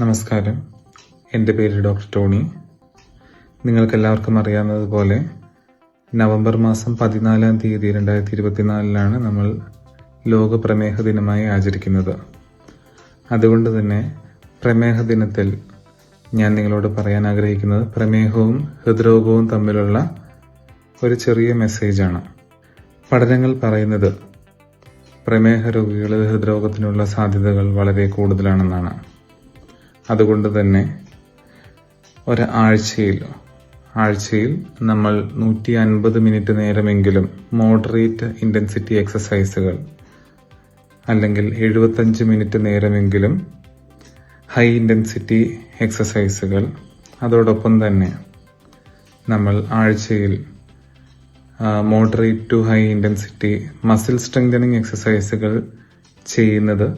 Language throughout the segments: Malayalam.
നമസ്കാരം. എൻ്റെ പേര് ഡോക്ടർ ടോണി. നിങ്ങൾക്കെല്ലാവർക്കും അറിയാവുന്നതുപോലെ നവംബർ മാസം 14 തീയതി 2024 നമ്മൾ ലോക പ്രമേഹ ദിനമായി ആചരിക്കുന്നത്. അതുകൊണ്ട് തന്നെ പ്രമേഹ ദിനത്തിൽ ഞാൻ നിങ്ങളോട് പറയാൻ ആഗ്രഹിക്കുന്നത് പ്രമേഹവും ഹൃദ്രോഗവും തമ്മിലുള്ള ഒരു ചെറിയ മെസ്സേജാണ്. പഠനങ്ങൾ പറയുന്നത് പ്രമേഹ രോഗികളിൽ ഹൃദ്രോഗത്തിനുള്ള സാധ്യതകൾ വളരെ കൂടുതലാണെന്നാണ്. അതുകൊണ്ട് തന്നെ ആഴ്ചയിൽ നമ്മൾ 150 മിനിറ്റ് നേരമെങ്കിലും മോഡറേറ്റ് ഇൻറ്റൻസിറ്റി എക്സസൈസുകൾ അല്ലെങ്കിൽ 75 മിനിറ്റ് നേരമെങ്കിലും ഹൈ ഇൻറ്റൻസിറ്റി എക്സസൈസുകൾ, അതോടൊപ്പം തന്നെ നമ്മൾ ആഴ്ചയിൽ moderate to high intensity muscle strengthening എക്സസൈസുകൾ ചെയ്യുന്നത്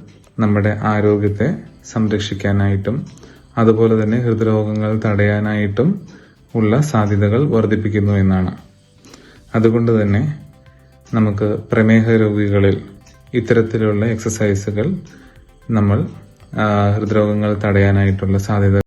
നമ്മുടെ ആരോഗ്യത്തെ സംരക്ഷിക്കാനായിട്ടും അതുപോലെ തന്നെ ഹൃദ്രോഗങ്ങൾ തടയാനായിട്ടും ഉള്ള സാധ്യതകൾ വർദ്ധിപ്പിക്കുന്നു എന്നാണ്. അതുകൊണ്ട് തന്നെ നമുക്ക് പ്രമേഹ രോഗികളിൽ ഇത്തരത്തിലുള്ള എക്സസൈസുകൾ നമ്മൾ ഹൃദ്രോഗങ്ങൾ തടയാനായിട്ടുള്ള സാധ്യത